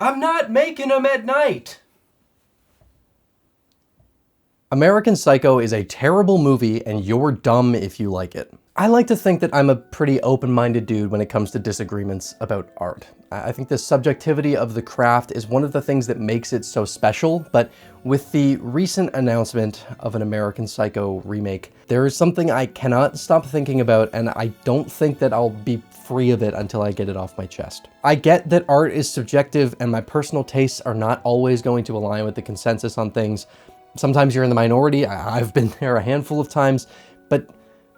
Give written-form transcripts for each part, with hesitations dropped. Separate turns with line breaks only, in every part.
I'm not making them at night.
American Psycho is a terrible movie, and you're dumb if you like it. I like to think that I'm a pretty open-minded dude when it comes to disagreements about art. I think the subjectivity of the craft is one of the things that makes it so special, but with the recent announcement of an American Psycho remake, there is something I cannot stop thinking about, and I don't think that I'll be free of it until I get it off my chest. I get that art is subjective, and my personal tastes are not always going to align with the consensus on things. Sometimes you're in the minority. I've been there a handful of times, but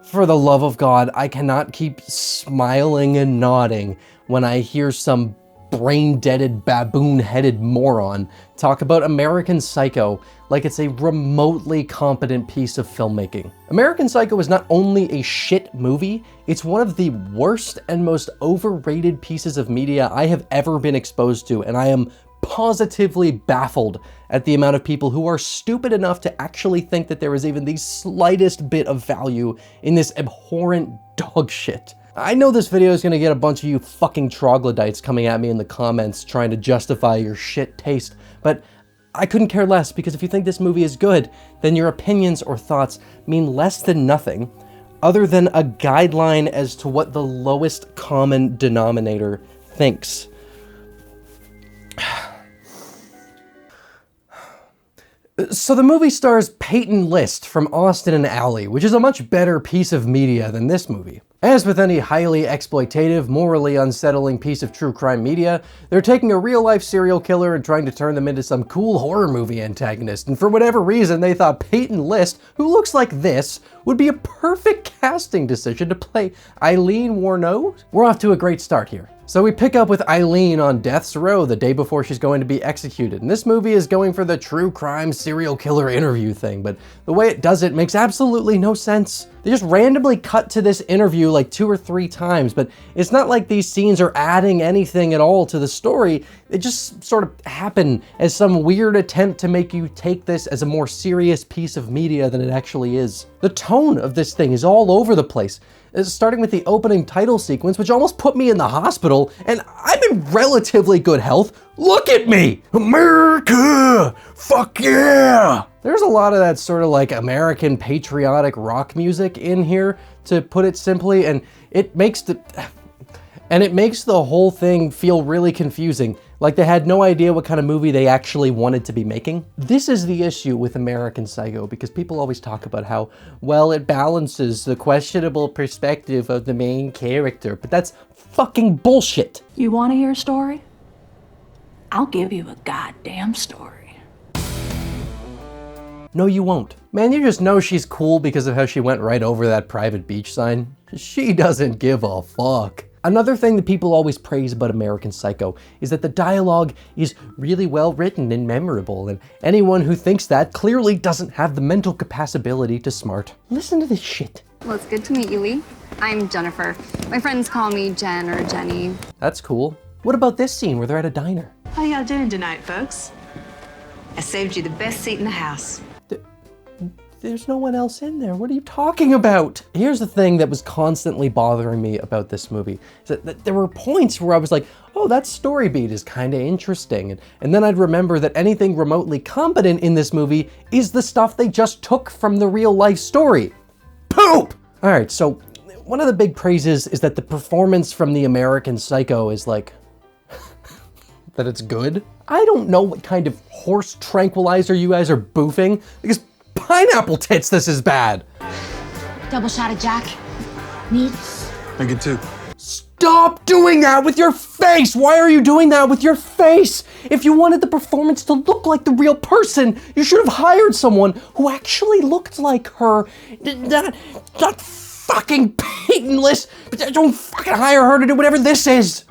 for the love of God, I cannot keep smiling and nodding when I hear some brain-deaded, baboon-headed moron talk about American Psycho like it's a remotely competent piece of filmmaking. American Psycho is not only a shit movie, it's one of the worst and most overrated pieces of media I have ever been exposed to, and I am positively baffled at the amount of people who are stupid enough to actually think that there is even the slightest bit of value in this abhorrent dog shit. I know this video is gonna get a bunch of you fucking troglodytes coming at me in the comments trying to justify your shit taste, but I couldn't care less, because if you think this movie is good, then your opinions or thoughts mean less than nothing other than a guideline as to what the lowest common denominator thinks. So the movie stars Peyton List from Austin and Ally, which is a much better piece of media than this movie. As with any highly exploitative, morally unsettling piece of true crime media, they're taking a real-life serial killer and trying to turn them into some cool horror movie antagonist, and for whatever reason they thought Peyton List, who looks like this, would be a perfect casting decision to play Eileen Warnow? We're off to a great start here. So we pick up with Eileen on death's row the day before she's going to be executed, and this movie is going for the true crime serial killer interview thing, but the way it does it makes absolutely no sense. They just randomly cut to this interview like 2 or 3 times, but it's not like these scenes are adding anything at all to the story. They just sort of happen as some weird attempt to make you take this as a more serious piece of media than it actually is. The tone of this thing is all over the place, starting with the opening title sequence, which almost put me in the hospital, and I'm in relatively good health. Look at me! America! Fuck yeah! There's a lot of that sort of like American patriotic rock music in here, to put it simply, and it makes the whole thing feel really confusing, like they had no idea what kind of movie they actually wanted to be making. This is the issue with American Psycho, because people always talk about how, well, it balances the questionable perspective of the main character, but that's fucking bullshit.
You want to hear a story? I'll give you a goddamn story.
No, you won't. Man, you just know she's cool because of how she went right over that private beach sign. She doesn't give a fuck. Another thing that people always praise about American Psycho is that the dialogue is really well written and memorable, and anyone who thinks that clearly doesn't have the mental capacity to smart. Listen to this shit.
Well, it's good to meet you, Lee. I'm Jennifer. My friends call me Jen or Jenny.
That's cool. What about this scene where they're at a diner?
How y'all doing tonight, folks? I saved you the best seat in the house.
There's no one else in there. What are you talking about? Here's the thing that was constantly bothering me about this movie, is that there were points where I was like, oh, that story beat is kind of interesting. And then I'd remember that anything remotely competent in this movie is the stuff they just took from the real life story. Poop! All right, so one of the big praises is that the performance from the American Psycho is like, that it's good. I don't know what kind of horse tranquilizer you guys are boofing, because pineapple tits, this is bad.
Double shot of Jack. Need?
I get 2.
Stop doing that with your face! Why are you doing that with your face? If you wanted the performance to look like the real person, you should have hired someone who actually looked like her. Not fucking Peyton List. Don't fucking hire her to do whatever this is.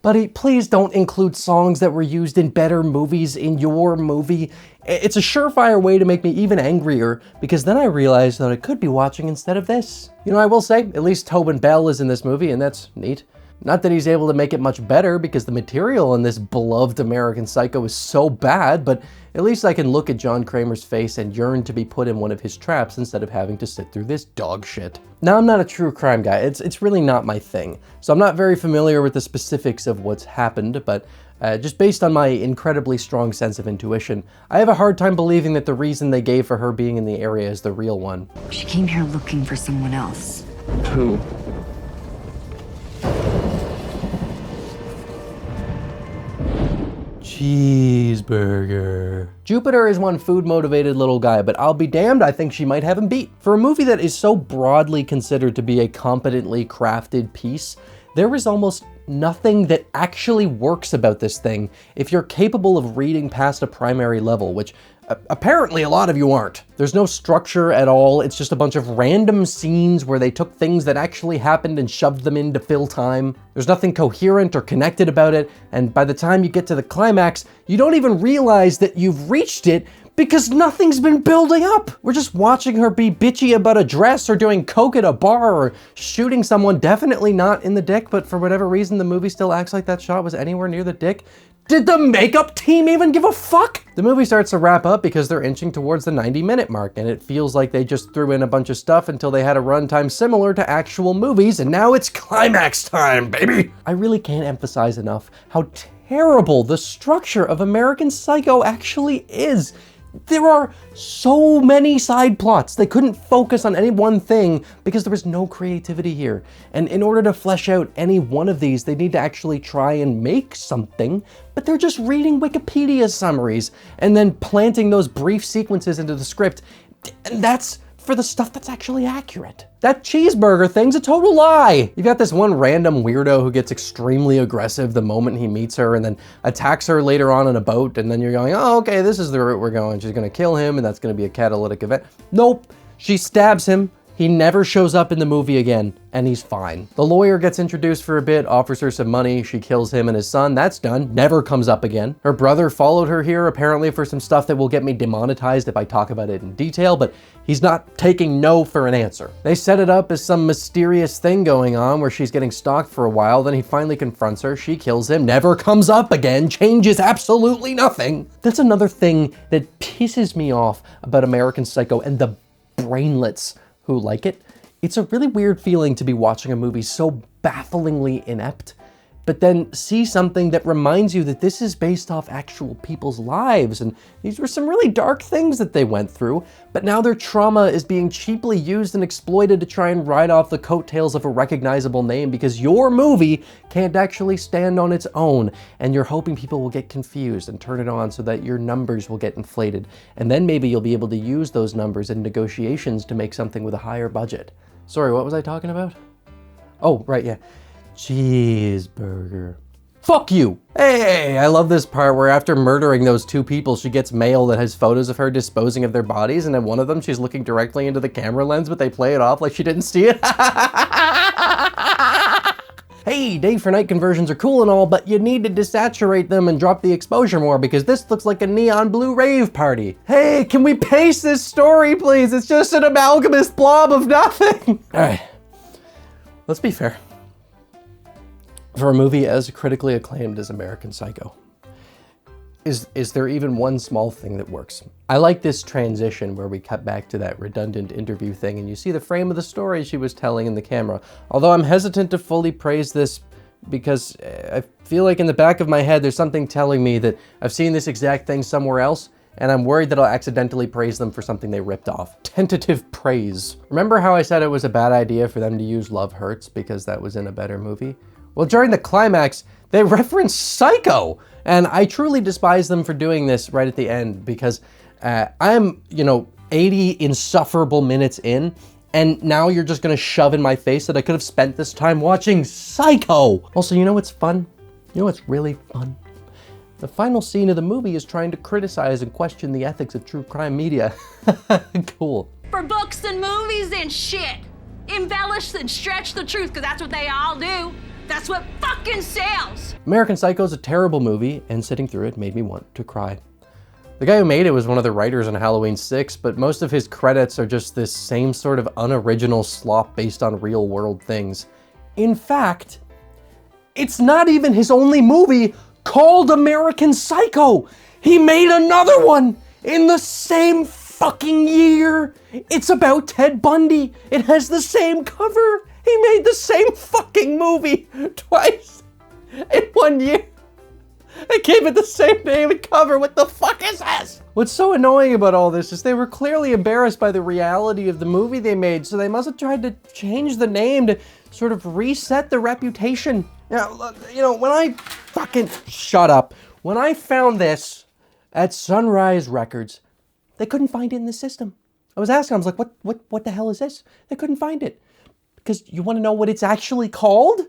Buddy, please don't include songs that were used in better movies in your movie. It's a surefire way to make me even angrier, because then I realize that I could be watching instead of this. You know, I will say, at least Tobin Bell is in this movie, and that's neat. Not that he's able to make it much better because the material in this beloved American Psycho is so bad, but at least I can look at John Kramer's face and yearn to be put in one of his traps instead of having to sit through this dog shit. Now, I'm not a true crime guy. It's really not my thing. So I'm not very familiar with the specifics of what's happened, but just based on my incredibly strong sense of intuition, I have a hard time believing that the reason they gave for her being in the area is the real one.
She came here looking for someone else.
Who? Cheeseburger. Jupiter is one food-motivated little guy, but I'll be damned, I think she might have him beat. For a movie that is so broadly considered to be a competently crafted piece, there is almost nothing that actually works about this thing if you're capable of reading past a primary level, which apparently a lot of you aren't. There's no structure at all. It's just a bunch of random scenes where they took things that actually happened and shoved them in to fill time. There's nothing coherent or connected about it, and by the time you get to the climax, you don't even realize that you've reached it because nothing's been building up. We're just watching her be bitchy about a dress or doing coke at a bar or shooting someone, definitely not in the dick, but for whatever reason, the movie still acts like that shot was anywhere near the dick. Did the makeup team even give a fuck? The movie starts to wrap up because they're inching towards the 90-minute mark, and it feels like they just threw in a bunch of stuff until they had a runtime similar to actual movies, and now it's climax time, baby! I really can't emphasize enough how terrible the structure of American Psycho actually is. There are so many side plots. They couldn't focus on any one thing because there was no creativity here. And in order to flesh out any one of these, they need to actually try and make something, but they're just reading Wikipedia summaries and then planting those brief sequences into the script. And that's for the stuff that's actually accurate. That cheeseburger thing's a total lie. You've got this one random weirdo who gets extremely aggressive the moment he meets her and then attacks her later on in a boat, and then you're going, oh, okay, this is the route we're going. She's gonna kill him and that's gonna be a catalytic event. Nope, she stabs him. He never shows up in the movie again, and he's fine. The lawyer gets introduced for a bit, offers her some money, she kills him and his son, that's done, never comes up again. Her brother followed her here apparently for some stuff that will get me demonetized if I talk about it in detail, but he's not taking no for an answer. They set it up as some mysterious thing going on where she's getting stalked for a while, then he finally confronts her, she kills him, never comes up again, changes absolutely nothing. That's another thing that pisses me off about American Psycho and the brainlets who like it. It's a really weird feeling to be watching a movie so bafflingly inept, but then see something that reminds you that this is based off actual people's lives, and these were some really dark things that they went through, but now their trauma is being cheaply used and exploited to try and ride off the coattails of a recognizable name because your movie can't actually stand on its own, and you're hoping people will get confused and turn it on so that your numbers will get inflated, and then maybe you'll be able to use those numbers in negotiations to make something with a higher budget. Sorry, what was I talking about? Oh, right, yeah. Cheeseburger. Fuck you! Hey, I love this part where after murdering those two people, she gets mail that has photos of her disposing of their bodies, and in one of them, she's looking directly into the camera lens, but they play it off like she didn't see it. Hey, day for night conversions are cool and all, but you need to desaturate them and drop the exposure more because this looks like a neon blue rave party. Hey, can we pace this story, please? It's just an amalgamous blob of nothing. All right, let's be fair. For a movie as critically acclaimed as American Psycho, is there even one small thing that works? I like this transition where we cut back to that redundant interview thing and you see the frame of the story she was telling in the camera. Although I'm hesitant to fully praise this because I feel like in the back of my head there's something telling me that I've seen this exact thing somewhere else and I'm worried that I'll accidentally praise them for something they ripped off. Tentative praise. Remember how I said it was a bad idea for them to use Love Hurts because that was in a better movie? Well, during the climax, they reference Psycho, and I truly despise them for doing this right at the end because I'm, 80 insufferable minutes in, and now you're just gonna shove in my face that I could have spent this time watching Psycho. Also, you know what's fun? You know what's really fun? The final scene of the movie is trying to criticize and question the ethics of true crime media. Cool.
For books and movies and shit. Embellish and stretch the truth, because that's what they all do. That's what fucking sells!
American Psycho is a terrible movie, and sitting through it made me want to cry. The guy who made it was one of the writers on Halloween 6, but most of his credits are just this same sort of unoriginal slop based on real-world things. In fact, It's not even his only movie called American Psycho. He made another one in the same fucking year. It's about Ted Bundy. It has the same cover. He made the same fucking movie twice in 1 year. They gave it the same name and cover. What the fuck is this? What's so annoying about all this is they were clearly embarrassed by the reality of the movie they made, so they must have tried to change the name to sort of reset the reputation. When I fucking shut up. When I found this at Sunrise Records, they couldn't find it in the system. I was asking, I was like, what the hell is this? They couldn't find it. Because you want to know what it's actually called?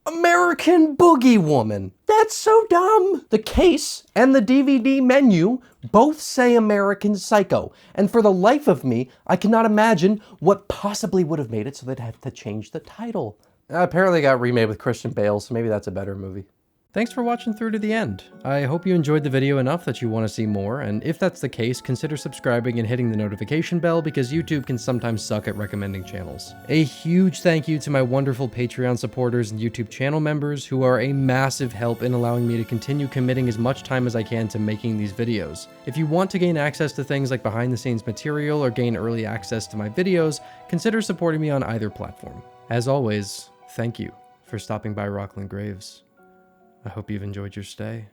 American Boogie Woman. That's so dumb. The case and the DVD menu both say American Psycho. And for the life of me, I cannot imagine what possibly would have made it so they'd have to change the title. Apparently it got remade with Christian Bale, so maybe that's a better movie. Thanks for watching through to the end. I hope you enjoyed the video enough that you want to see more, and if that's the case, consider subscribing and hitting the notification bell because YouTube can sometimes suck at recommending channels. A huge thank you to my wonderful Patreon supporters and YouTube channel members who are a massive help in allowing me to continue committing as much time as I can to making these videos. If you want to gain access to things like behind the scenes material or gain early access to my videos, consider supporting me on either platform. As always, thank you for stopping by Rocklin Graves. I hope you've enjoyed your stay.